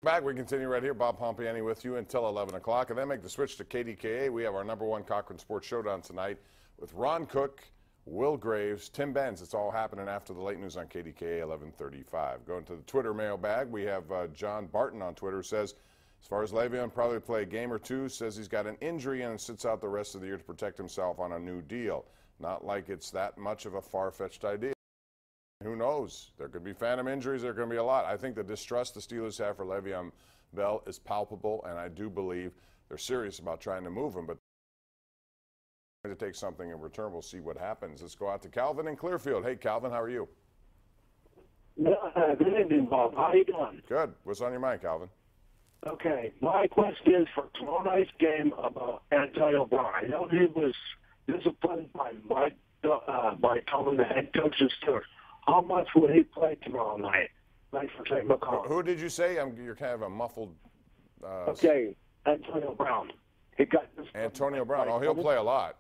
Back, we continue right here. Bob Pompeani with you until 11 o'clock, and then make the switch to KDKA. We have our #1 Cochran Sports Showdown tonight with Ron Cook, Will Graves, Tim Benz. It's all happening after the late news on KDKA 1135. Going to the Twitter mailbag, we have John Barton on Twitter who says, as far as Le'Veon, probably play a game or two, says he's got an injury and sits out the rest of the year to protect himself on a new deal. Not like it's that much of a far-fetched idea. Who knows? There could be phantom injuries. There are going to be a lot. I think the distrust the Steelers have for Le'Veon Bell is palpable, and I do believe they're serious about trying to move him. But to take something in return, we'll see what happens. Let's go out to Calvin in Clearfield. Hey, Calvin, how are you? Good evening, Bob. How are you doing? Good. What's on your mind, Calvin? Okay. My question is for tomorrow night's game about Antonio Brown. I know he was disciplined by Colin, the head coach and Stewart. How much will he play tomorrow night? Thanks for taking my call. Who did you say? You're kind of a muffled. Okay, Antonio Brown. He got Antonio Brown. Oh, he'll play a lot.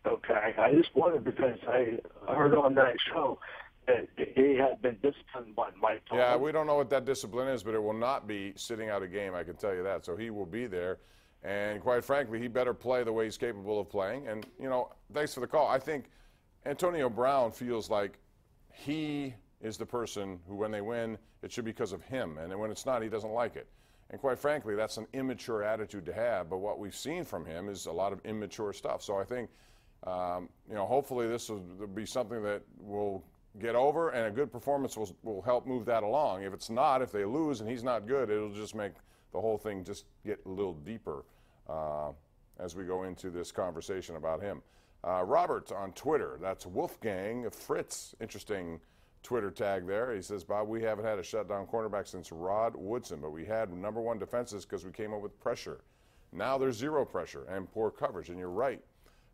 Okay, I just wondered because I heard on that show that he had been disciplined by Mike Tomlin. Yeah, we don't know what that discipline is, but it will not be sitting out a game, I can tell you that. So he will be there. And quite frankly, he better play the way he's capable of playing. And, you know, thanks for the call. I think Antonio Brown feels like he is the person who, when they win, it should be because of him. And when it's not, he doesn't like it. And quite frankly, that's an immature attitude to have. But what we've seen from him is a lot of immature stuff. So I think, you know, hopefully this will be something that will get over, and a good performance will help move that along. If it's not, if they lose and he's not good, it'll just make the whole thing just get a little deeper as we go into this conversation about him. Robert on Twitter, that's Wolfgang Fritz. Interesting Twitter tag there. He says, Bob, we haven't had a shutdown cornerback since Rod Woodson, but we had #1 defenses because we came up with pressure. Now there's zero pressure and poor coverage, and you're right.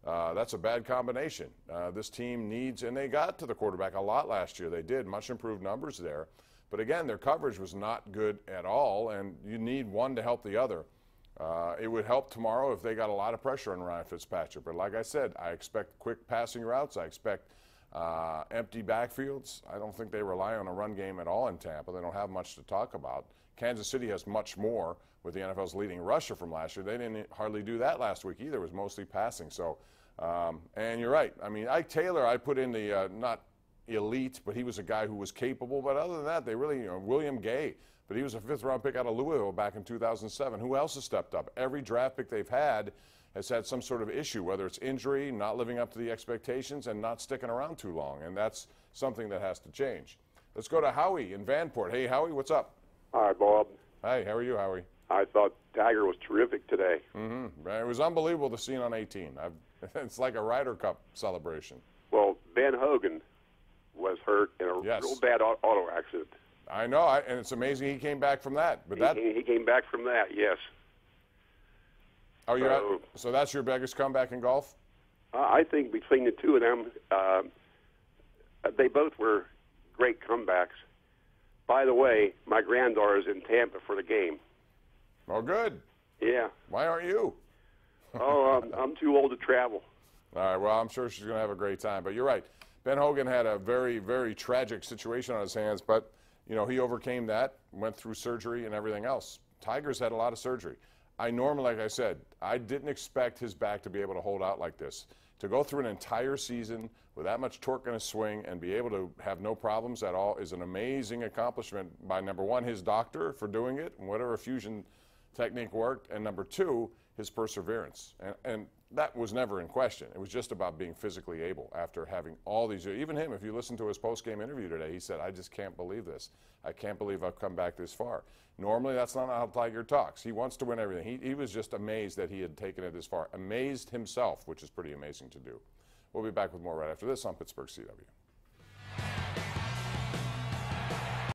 That's a bad combination. This team needs, and they got to the quarterback a lot last year. They did, much improved numbers there. But again, their coverage was not good at all, and you need one to help the other. It would help tomorrow if they got a lot of pressure on Ryan Fitzpatrick. But like I said, I expect quick passing routes. I expect empty backfields. I don't think they rely on a run game at all in Tampa. They don't have much to talk about. Kansas City has much more with the NFL's leading rusher from last year. They didn't hardly do that last week either. It was mostly passing. So, and you're right. I mean, Ike Taylor, I put in the not elite, but he was a guy who was capable. But other than that, they really, you know, William Gay. But he was a 5th-round pick out of Louisville back in 2007. Who else has stepped up? Every draft pick they've had has had some sort of issue, whether it's injury, not living up to the expectations, and not sticking around too long. And that's something that has to change. Let's go to Howie in Vanport. Hey, Howie, what's up? Hi, Bob. Hey, how are you, Howie? I thought Tiger was terrific today. It was unbelievable to see it on 18. It's like a Ryder Cup celebration. Well, Ben Hogan was hurt in a real bad auto accident. I know, and it's amazing he came back from that. But he came back from that, yes. Oh, you're out? So that's your biggest comeback in golf? I think between the two of them, they both were great comebacks. By the way, my granddaughter's in Tampa for the game. Oh, good. Yeah. Why aren't you? I'm too old to travel. All right, well, I'm sure she's going to have a great time. But you're right. Ben Hogan had a very, very tragic situation on his hands, but, you know, he overcame that, went through surgery and everything else. Tiger's had a lot of surgery. I normally, like I said, I didn't expect his back to be able to hold out like this. To go through an entire season with that much torque in his swing and be able to have no problems at all is an amazing accomplishment by, #1, his doctor for doing it, and whatever fusion technique worked, and #2, his perseverance. And that was never in question. It was just about being physically able after having all these. Even him, if you listen to his post-game interview today, he said, I just can't believe this. I can't believe I've come back this far. Normally, that's not how Tiger talks. He wants to win everything. He was just amazed that he had taken it this far. Amazed himself, which is pretty amazing to do. We'll be back with more right after this on Pittsburgh CW.